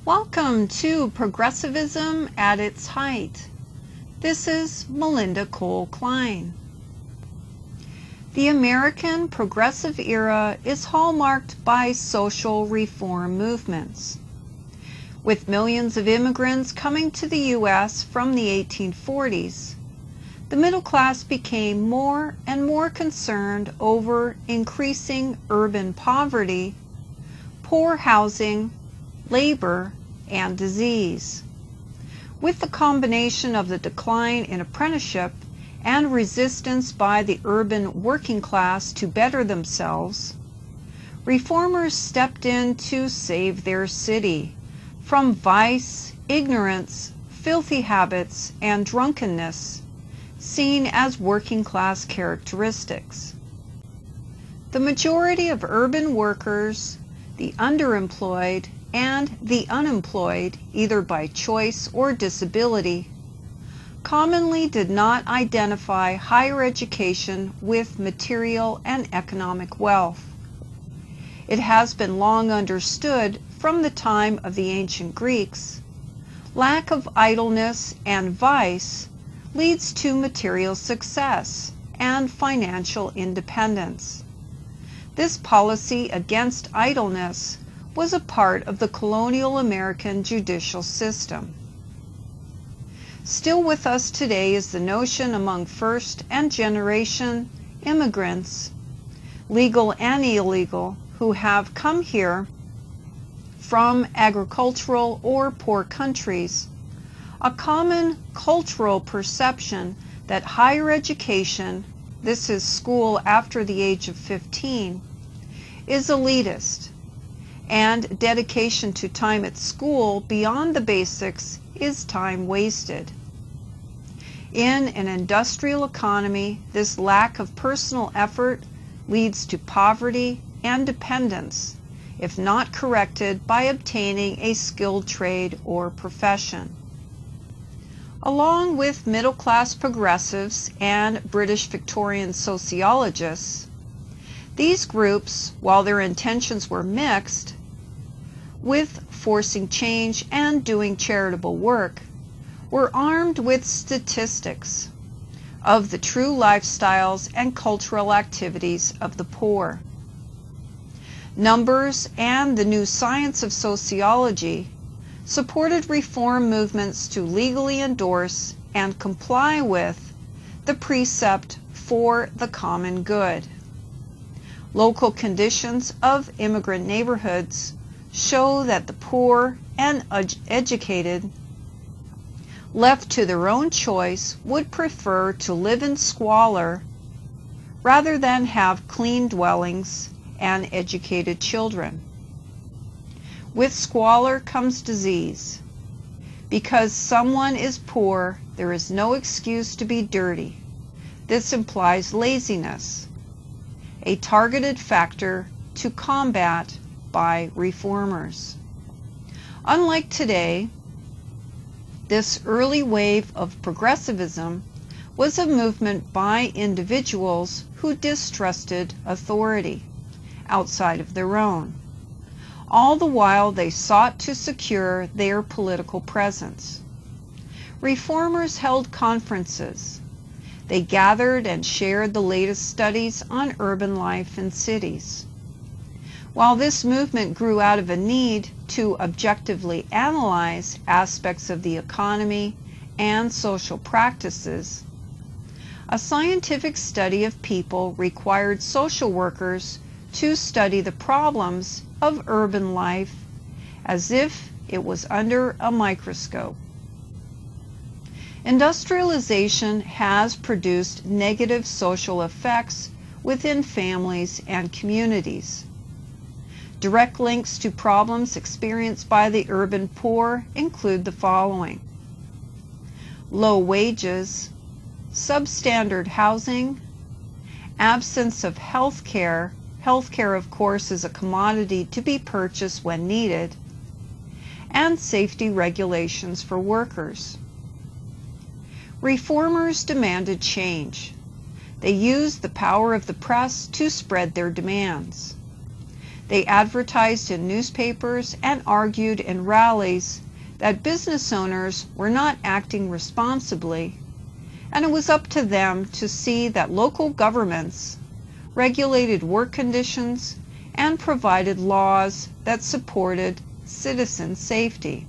Welcome to Progressivism at its height. This is Melinda Cole Klein. The American progressive era is hallmarked by social reform movements. With millions of immigrants coming to the U.S. from the 1840s, the middle class became more and more concerned over increasing urban poverty, poor housing, labor, and disease. With the combination of the decline in apprenticeship and resistance by the urban working class to better themselves, reformers stepped in to save their city from vice, ignorance, filthy habits, and drunkenness, seen as working class characteristics. The majority of urban workers, the underemployed, and the unemployed, either by choice or disability, commonly did not identify higher education with material and economic wealth. It has been long understood from the time of the ancient Greeks, lack of idleness and vice leads to material success and financial independence. This policy against idleness was a part of the colonial American judicial system. Still with us today is the notion among first and generation immigrants, legal and illegal, who have come here from agricultural or poor countries, a common cultural perception that higher education, this is school after the age of 15, is elitist, and dedication to time at school beyond the basics is time wasted. In an industrial economy, this lack of personal effort leads to poverty and dependence, if not corrected by obtaining a skilled trade or profession. Along with middle-class progressives and British Victorian sociologists, these groups, while their intentions were mixed, with forcing change and doing charitable work, were armed with statistics of the true lifestyles and cultural activities of the poor. Numbers and the new science of sociology supported reform movements to legally endorse and comply with the precept for the common good. Local conditions of immigrant neighborhoods show that the poor and educated, left to their own choice, would prefer to live in squalor rather than have clean dwellings and educated children. With squalor comes disease. Because someone is poor, there is no excuse to be dirty. This implies laziness, a targeted factor to combat by reformers. Unlike today, this early wave of progressivism was a movement by individuals who distrusted authority outside of their own. All the while they sought to secure their political presence. Reformers held conferences. They gathered and shared the latest studies on urban life in cities. While this movement grew out of a need to objectively analyze aspects of the economy and social practices, a scientific study of people required social workers to study the problems of urban life as if it was under a microscope. Industrialization has produced negative social effects within families and communities. Direct links to problems experienced by the urban poor include the following: low wages, substandard housing, absence of health care. Health care, of course, is a commodity to be purchased when needed, and safety regulations for workers. Reformers demanded change. They used the power of the press to spread their demands. They advertised in newspapers and argued in rallies that business owners were not acting responsibly, and it was up to them to see that local governments regulated work conditions and provided laws that supported citizen safety.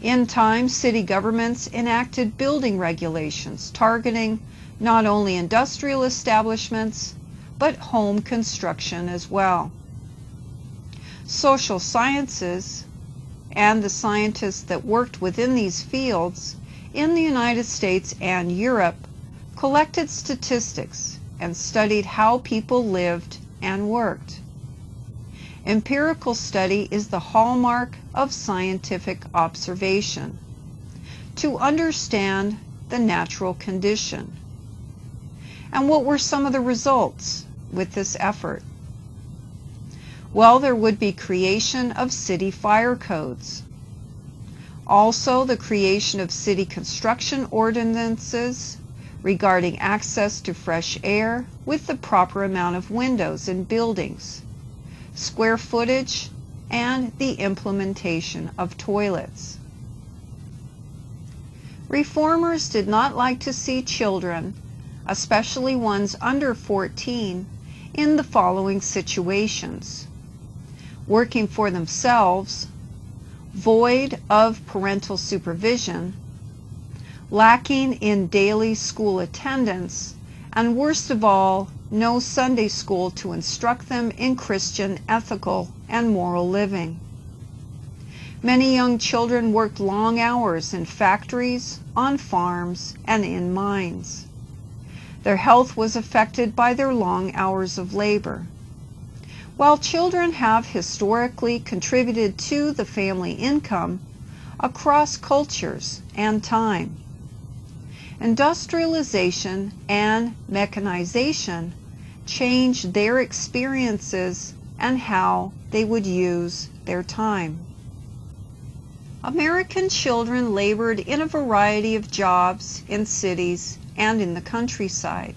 In time, city governments enacted building regulations targeting not only industrial establishments, but home construction as well. Social sciences and the scientists that worked within these fields in the United States and Europe collected statistics and studied how people lived and worked. Empirical study is the hallmark of scientific observation to understand the natural condition. And what were some of the results with this effort? Well, there would be creation of city fire codes. Also, the creation of city construction ordinances regarding access to fresh air with the proper amount of windows in buildings, square footage, and the implementation of toilets. Reformers did not like to see children, especially ones under 14, in the following situations: working for themselves, void of parental supervision, lacking in daily school attendance, and worst of all, no Sunday school to instruct them in Christian ethical and moral living. Many young children worked long hours in factories, on farms, and in mines. Their health was affected by their long hours of labor. While children have historically contributed to the family income across cultures and time, industrialization and mechanization changed their experiences and how they would use their time. American children labored in a variety of jobs in cities and in the countryside.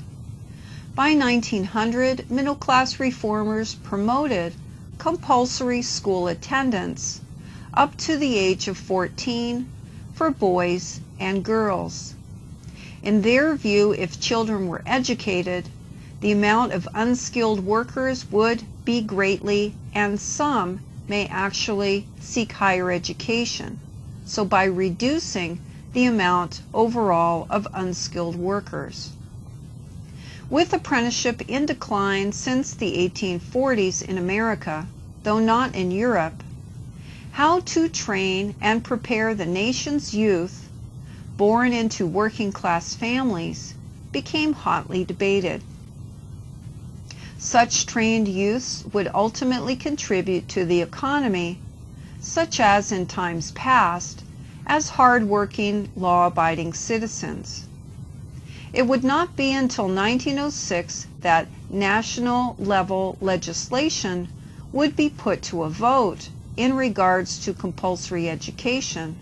By 1900, middle-class reformers promoted compulsory school attendance up to the age of 14 for boys and girls. In their view, if children were educated, the amount of unskilled workers would be greatly, and some may actually seek higher education, so by reducing the amount overall of unskilled workers. With apprenticeship in decline since the 1840s in America, though not in Europe, how to train and prepare the nation's youth born into working-class families became hotly debated. Such trained youths would ultimately contribute to the economy, such as in times past, as hard-working, law-abiding citizens. It would not be until 1906 that national-level legislation would be put to a vote in regards to compulsory education,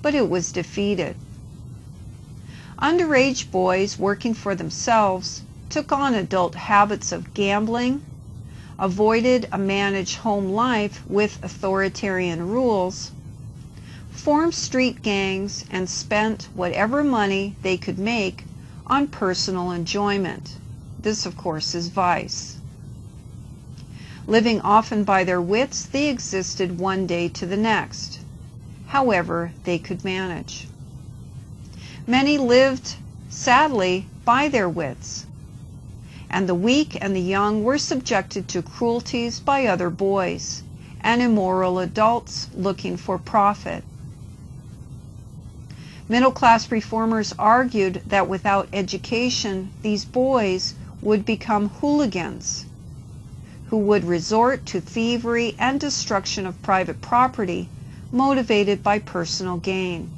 but it was defeated. Underage boys working for themselves took on adult habits of gambling, avoided a managed home life with authoritarian rules, formed street gangs, and spent whatever money they could make on personal enjoyment. This, of course, is vice. Living often by their wits, they existed one day to the next, however they could manage. Many lived, sadly, by their wits, and the weak and the young were subjected to cruelties by other boys and immoral adults looking for profit. Middle-class reformers argued that without education, these boys would become hooligans who would resort to thievery and destruction of private property motivated by personal gain.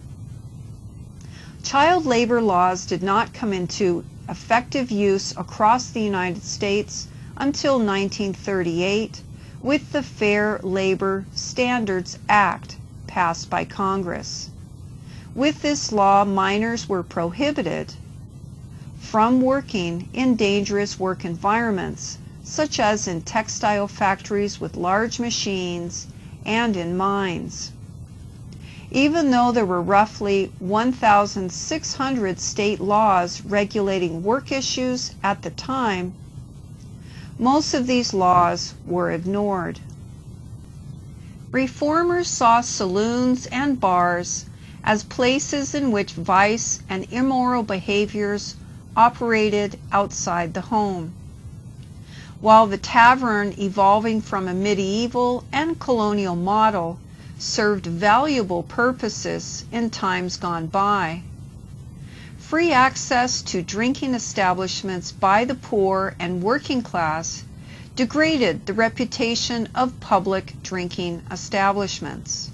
Child labor laws did not come into effective use across the United States until 1938 with the Fair Labor Standards Act passed by Congress. With this law, minors were prohibited from working in dangerous work environments such as in textile factories with large machines and in mines. Even though there were roughly 1,600 state laws regulating work issues at the time, most of these laws were ignored. Reformers saw saloons and bars as places in which vice and immoral behaviors operated outside the home, while the tavern, evolving from a medieval and colonial model, served valuable purposes in times gone by. Free access to drinking establishments by the poor and working class degraded the reputation of public drinking establishments.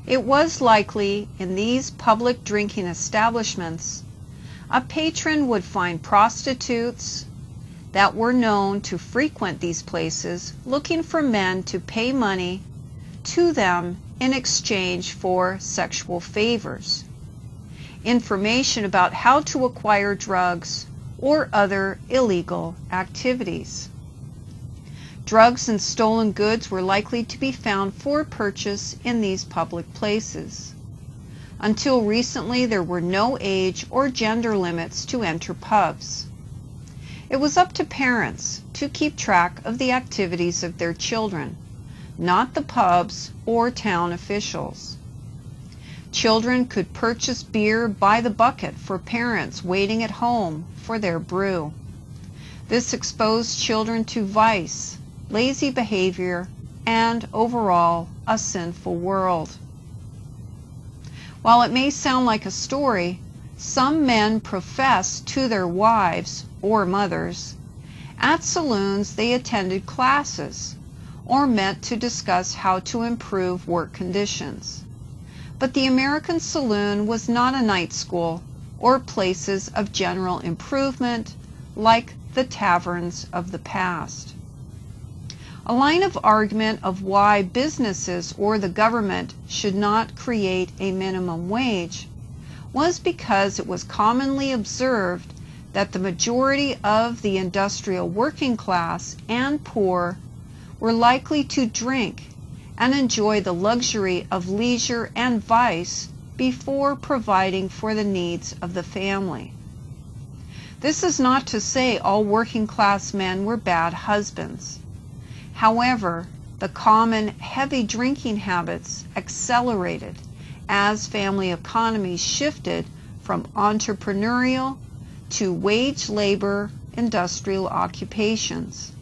It was likely in these public drinking establishments a patron would find prostitutes that were known to frequent these places looking for men to pay money to them in exchange for sexual favors, information about how to acquire drugs, or other illegal activities. Drugs and stolen goods were likely to be found for purchase in these public places. Until recently, there were no age or gender limits to enter pubs. It was up to parents to keep track of the activities of their children, not the pubs or town officials. Children could purchase beer by the bucket for parents waiting at home for their brew. This exposed children to vice, lazy behavior, and overall a sinful world. While it may sound like a story, some men profess to their wives or mothers at saloons they attended classes or met to discuss how to improve work conditions. But the American saloon was not a night school or places of general improvement like the taverns of the past. A line of argument of why businesses or the government should not create a minimum wage was because it was commonly observed that the majority of the industrial working class and poor were likely to drink and enjoy the luxury of leisure and vice before providing for the needs of the family. This is not to say all working class men were bad husbands. However, the common heavy drinking habits accelerated as family economies shifted from entrepreneurial to wage labor industrial occupations.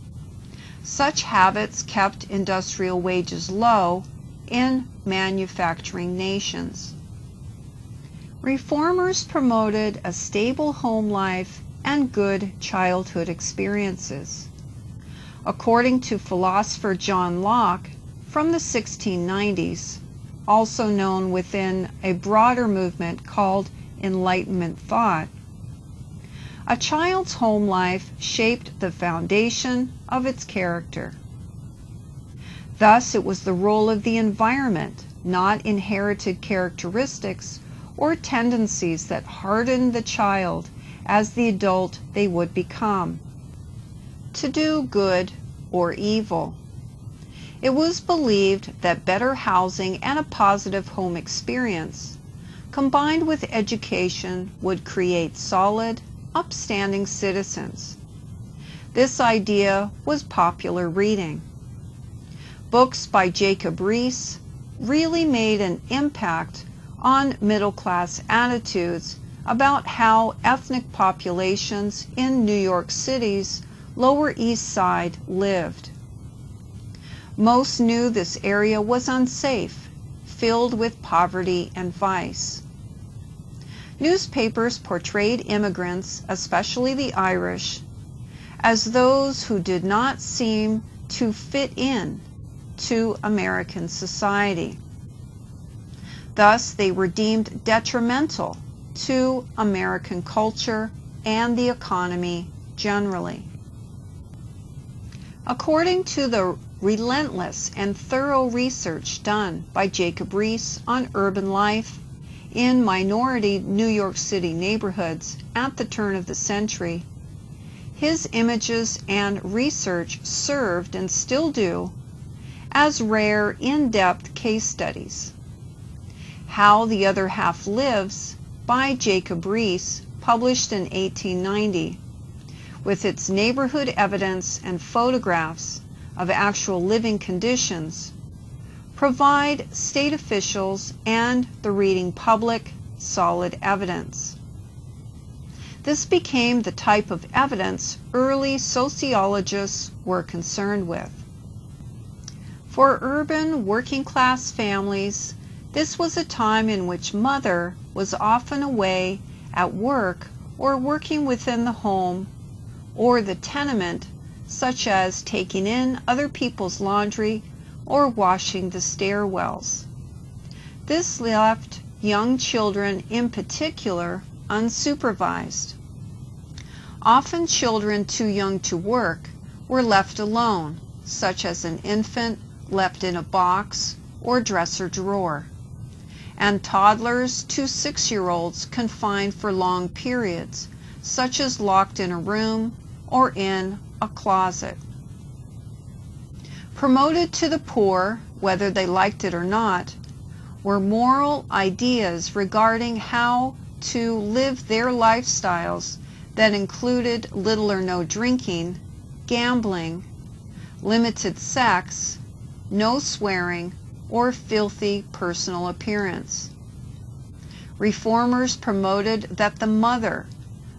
Such habits kept industrial wages low in manufacturing nations. Reformers promoted a stable home life and good childhood experiences. According to philosopher John Locke from the 1690s, also known within a broader movement called Enlightenment thought, a child's home life shaped the foundation of its character. Thus, it was the role of the environment, not inherited characteristics or tendencies, that hardened the child as the adult they would become, to do good or evil. It was believed that better housing and a positive home experience, combined with education, would create solid, upstanding citizens. This idea was popular reading. Books by Jacob Riis really made an impact on middle-class attitudes about how ethnic populations in New York City's Lower East Side lived. Most knew this area was unsafe, filled with poverty and vice. Newspapers portrayed immigrants, especially the Irish, as those who did not seem to fit in to American society. Thus, they were deemed detrimental to American culture and the economy generally. According to the relentless and thorough research done by Jacob Riis on urban life in minority New York City neighborhoods at the turn of the century, his images and research served, and still do, as rare, in-depth case studies. How the Other Half Lives by Jacob Riis, published in 1890, with its neighborhood evidence and photographs of actual living conditions, provide state officials and the reading public solid evidence. This became the type of evidence early sociologists were concerned with. For urban working-class families, this was a time in which mother was often away at work or working within the home or the tenement, such as taking in other people's laundry or washing the stairwells. This left young children in particular unsupervised. Often children too young to work were left alone, such as an infant left in a box or dresser drawer, and toddlers to 6-year-olds confined for long periods, such as locked in a room or in a closet. Promoted to the poor, whether they liked it or not, were moral ideas regarding how to live their lifestyles that included little or no drinking, gambling, limited sex, no swearing, or filthy personal appearance. Reformers promoted that the mother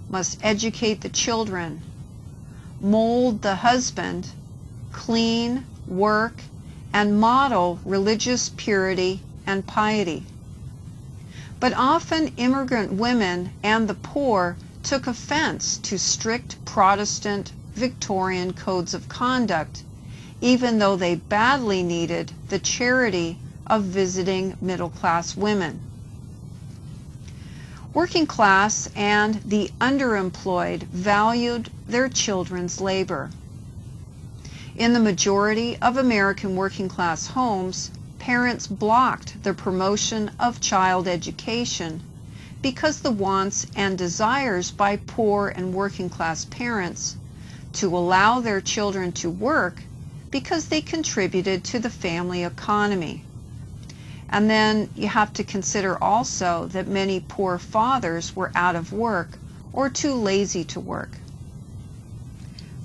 must educate the children, mold the husband, clean, work, and model religious purity and piety. But often immigrant women and the poor took offense to strict Protestant Victorian codes of conduct, even though they badly needed the charity of visiting middle-class women. Working class and the underemployed valued their children's labor. In the majority of American working-class homes, parents blocked the promotion of child education because the wants and desires by poor and working-class parents to allow their children to work because they contributed to the family economy. And then you have to consider also that many poor fathers were out of work or too lazy to work.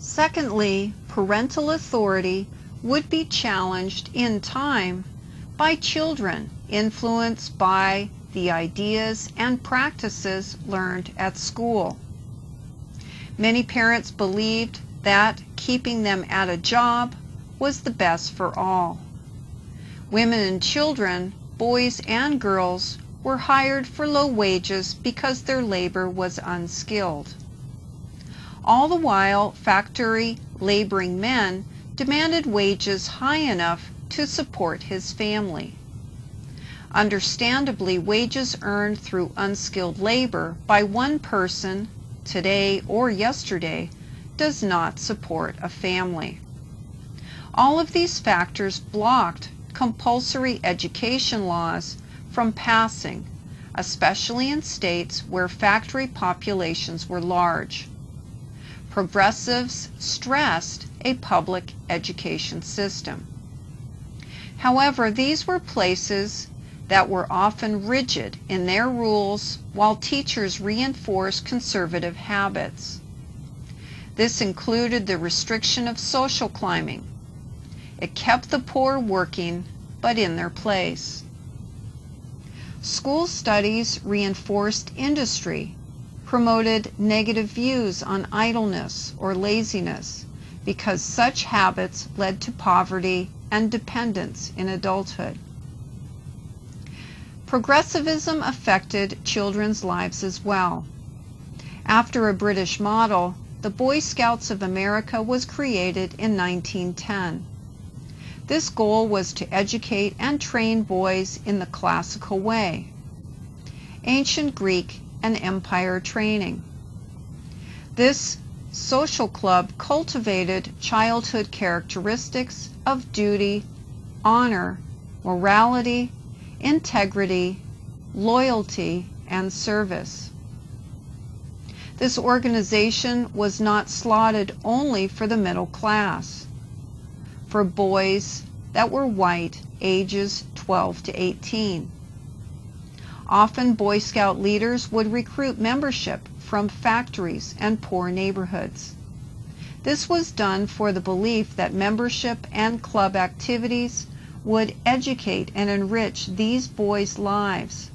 Secondly, parental authority would be challenged in time by children influenced by the ideas and practices learned at school. Many parents believed that keeping them at a job was the best for all. Women and children, boys and girls, were hired for low wages because their labor was unskilled. All the while, factory laboring men demanded wages high enough to support his family. Understandably, wages earned through unskilled labor by one person, today or yesterday, does not support a family. All of these factors blocked compulsory education laws from passing, especially in states where factory populations were large. Progressives stressed a public education system. However, these were places that were often rigid in their rules while teachers reinforced conservative habits. This included the restriction of social climbing. It kept the poor working, but in their place. School studies reinforced industry, promoted negative views on idleness or laziness, because such habits led to poverty and dependence in adulthood. Progressivism affected children's lives as well. After a British model, the Boy Scouts of America was created in 1910. This goal was to educate and train boys in the classical way, ancient Greek and Empire training. This social club cultivated childhood characteristics of duty, honor, morality, integrity, loyalty, and service. This organization was not slotted only for the middle class. For boys that were white, ages 12 to 18. Often Boy Scout leaders would recruit membership from factories and poor neighborhoods. This was done for the belief that membership and club activities would educate and enrich these boys' lives,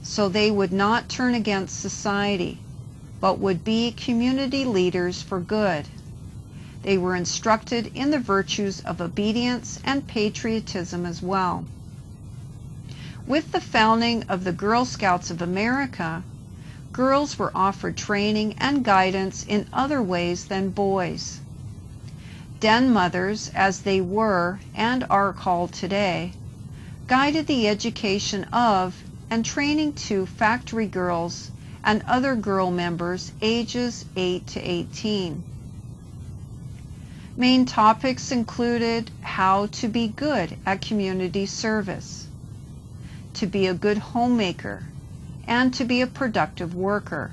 so they would not turn against society, but would be community leaders for good. They were instructed in the virtues of obedience and patriotism as well. With the founding of the Girl Scouts of America, girls were offered training and guidance in other ways than boys. Den mothers, as they were and are called today, guided the education of and training to factory girls and other girl members ages 8 to 18. Main topics included how to be good at community service, to be a good homemaker, and to be a productive worker.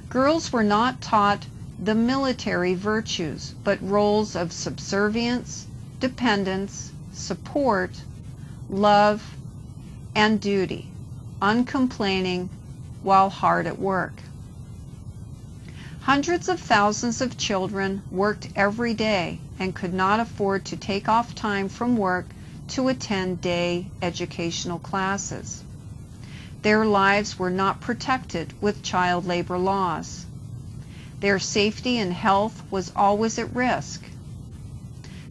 Girls were not taught the military virtues, but roles of subservience, dependence, support, love, and duty, uncomplaining while hard at work. Hundreds of thousands of children worked every day and could not afford to take off time from work to attend day educational classes. Their lives were not protected with child labor laws. Their safety and health was always at risk.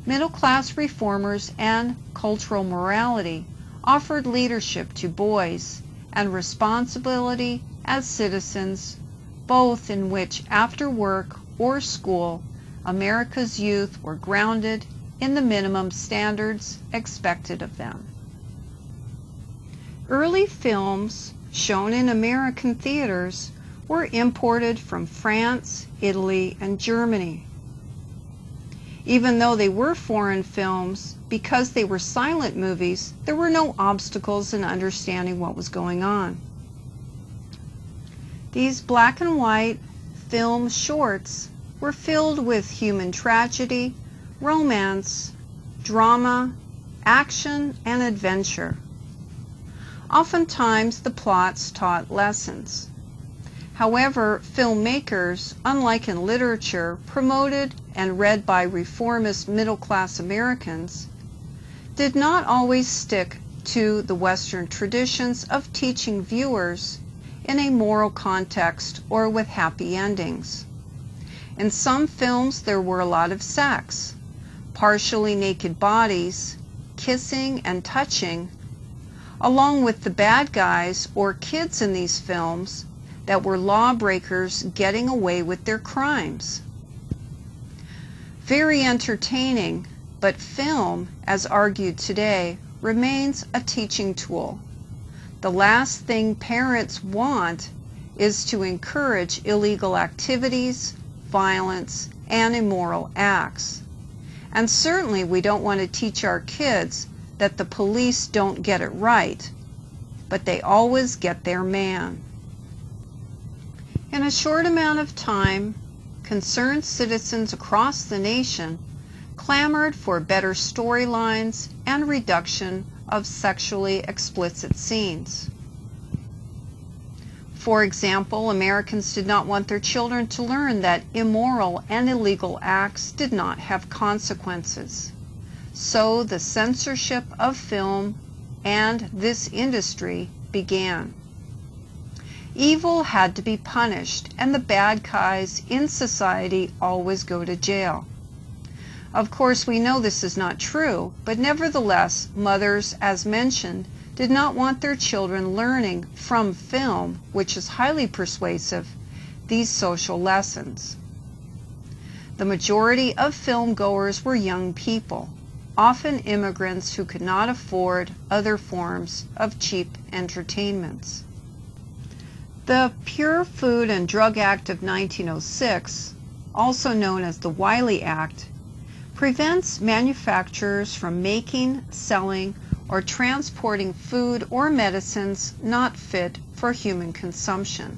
Middle-class reformers and cultural morality offered leadership to boys and responsibility as citizens, both in which after work or school, America's youth were grounded in the minimum standards expected of them. Early films shown in American theaters were imported from France, Italy, and Germany. Even though they were foreign films, because they were silent movies, there were no obstacles in understanding what was going on. These black and white film shorts were filled with human tragedy, romance, drama, action, and adventure. Oftentimes the plots taught lessons. However, filmmakers, unlike in literature promoted and read by reformist middle-class Americans, did not always stick to the Western traditions of teaching viewers in a moral context or with happy endings. In some films there were a lot of sex, partially naked bodies, kissing and touching, along with the bad guys or kids in these films that were lawbreakers getting away with their crimes. Very entertaining, but film, as argued today, remains a teaching tool. The last thing parents want is to encourage illegal activities, violence, and immoral acts. And certainly we don't want to teach our kids that the police don't get it right, but they always get their man. In a short amount of time, concerned citizens across the nation clamored for better storylines and reduction of sexually explicit scenes. For example, Americans did not want their children to learn that immoral and illegal acts did not have consequences. So the censorship of film and this industry began. Evil had to be punished, and the bad guys in society always go to jail. Of course, we know this is not true, but nevertheless, mothers, as mentioned, did not want their children learning from film, which is highly persuasive, these social lessons. The majority of film goers were young people, often immigrants who could not afford other forms of cheap entertainments. The Pure Food and Drug Act of 1906, also known as the Wiley Act, prevents manufacturers from making, selling, or transporting food or medicines not fit for human consumption.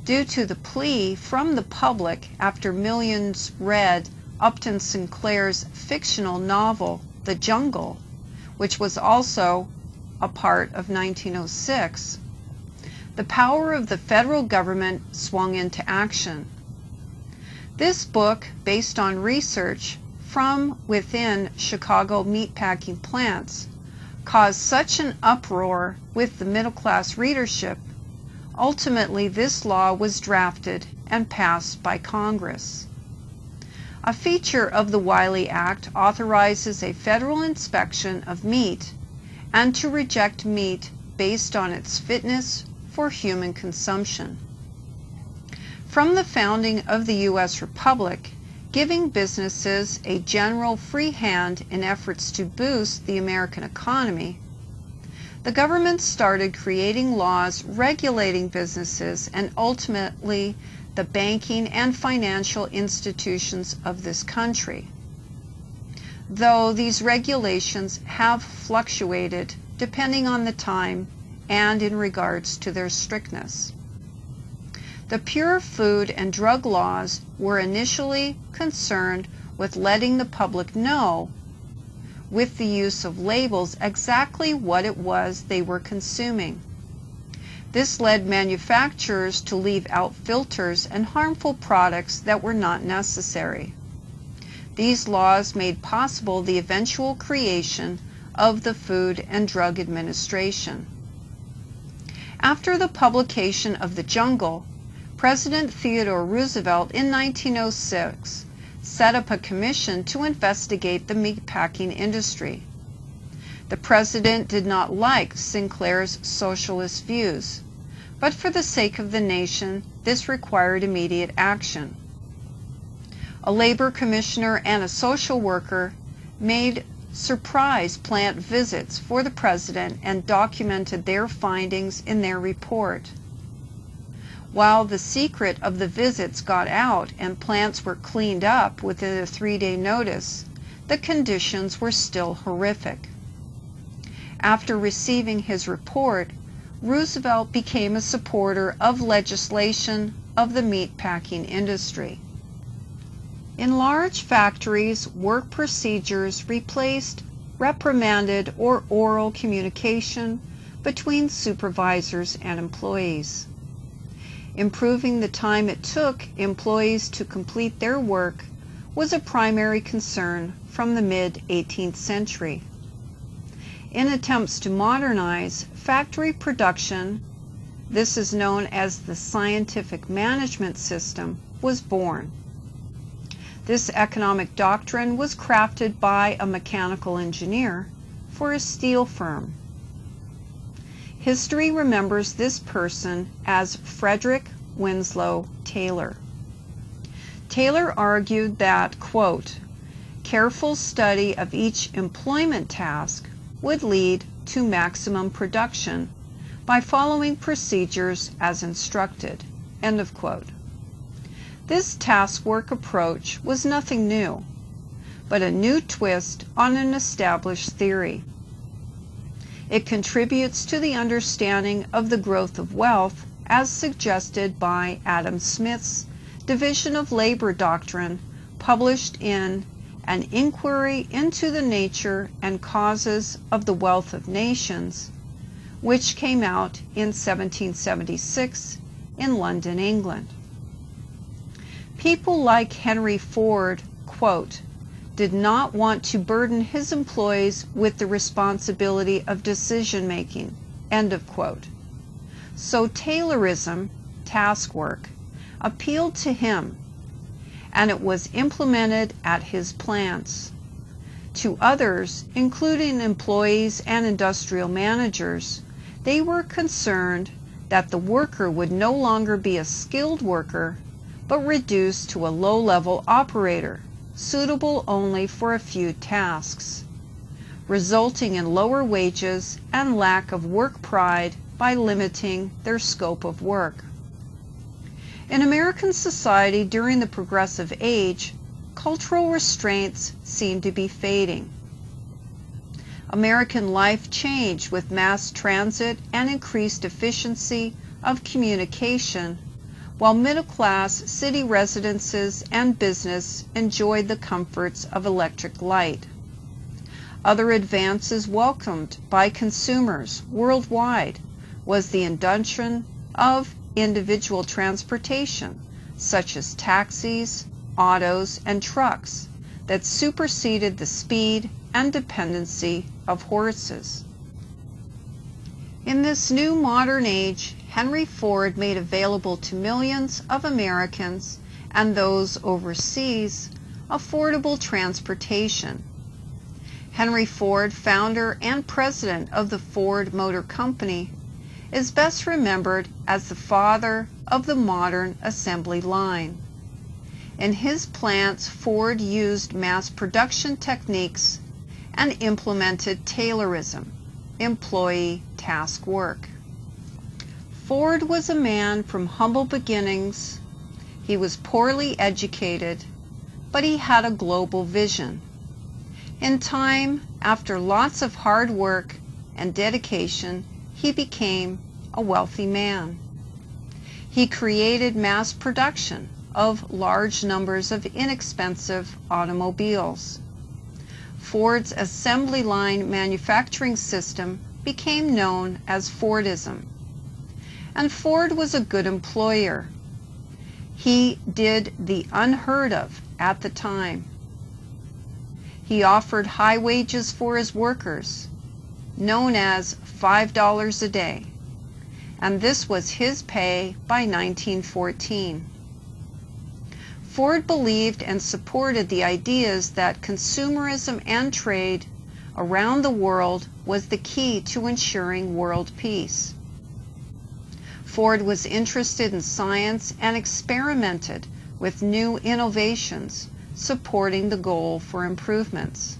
due to the plea from the public after millions read Upton Sinclair's fictional novel, The Jungle, which was also a part of 1906. The power of the federal government swung into action. This book, based on research from within Chicago meatpacking plants, caused such an uproar with the middle-class readership. Ultimately, this law was drafted and passed by Congress. A feature of the Wiley Act authorizes a federal inspection of meat and to reject meat based on its fitness for human consumption. From the founding of the U.S. Republic, giving businesses a general free hand in efforts to boost the American economy, the government started creating laws regulating businesses and ultimately the banking and financial institutions of this country. Though these regulations have fluctuated depending on the time and in regards to their strictness. The pure food and drug laws were initially concerned with letting the public know, with the use of labels, exactly what it was they were consuming. This led manufacturers to leave out filters and harmful products that were not necessary. These laws made possible the eventual creation of the Food and Drug Administration. After the publication of The Jungle, President Theodore Roosevelt in 1906 set up a commission to investigate the meatpacking industry. The president did not like Sinclair's socialist views, but for the sake of the nation, this required immediate action. A labor commissioner and a social worker made surprise plant visits for the president and documented their findings in their report. While the secret of the visits got out and plants were cleaned up within a 3-day notice, the conditions were still horrific. After receiving his report, Roosevelt became a supporter of legislation of the meatpacking industry. In large factories, work procedures replaced reprimanded or oral communication between supervisors and employees. Improving the time it took employees to complete their work was a primary concern from the mid-18th century. In attempts to modernize factory production, this is known as the scientific management system, was born. This economic doctrine was crafted by a mechanical engineer for a steel firm. History remembers this person as Frederick Winslow Taylor. Taylor argued that, quote, careful study of each employment task would lead to maximum production by following procedures as instructed, end of quote. This task work approach was nothing new, but a new twist on an established theory. It contributes to the understanding of the growth of wealth as suggested by Adam Smith's Division of Labor doctrine, published in An Inquiry into the Nature and Causes of the Wealth of Nations, which came out in 1776 in London, England. People like Henry Ford, quote, did not want to burden his employees with the responsibility of decision-making, end of quote. So Taylorism, task work, appealed to him, and it was implemented at his plants. To others, including employees and industrial managers, they were concerned that the worker would no longer be a skilled worker, but reduced to a low-level operator, suitable only for a few tasks, resulting in lower wages and lack of work pride by limiting their scope of work. In American society during the Progressive Age, cultural restraints seemed to be fading. American life changed with mass transit and increased efficiency of communication, while middle-class city residences and business enjoyed the comforts of electric light. Other advances welcomed by consumers worldwide was the introduction of individual transportation, such as taxis, autos, and trucks, that superseded the speed and dependency of horses. In this new modern age, Henry Ford made available to millions of Americans and those overseas affordable transportation. Henry Ford, founder and president of the Ford Motor Company, is best remembered as the father of the modern assembly line. In his plants, Ford used mass production techniques and implemented Taylorism, employee task work. Ford was a man from humble beginnings. He was poorly educated, but he had a global vision. In time, after lots of hard work and dedication, he became a wealthy man. He created mass production of large numbers of inexpensive automobiles. Ford's assembly line manufacturing system became known as Fordism. And Ford was a good employer. He did the unheard of at the time. He offered high wages for his workers, known as $5 a day, and this was his pay by 1914. Ford believed and supported the ideas that consumerism and trade around the world was the key to ensuring world peace. Ford was interested in science and experimented with new innovations, supporting the goal for improvements.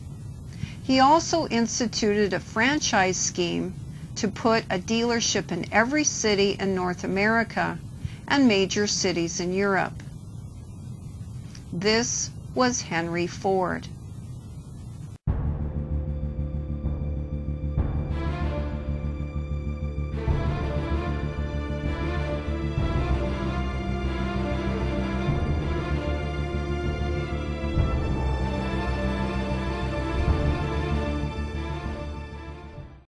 He also instituted a franchise scheme to put a dealership in every city in North America and major cities in Europe. This was Henry Ford.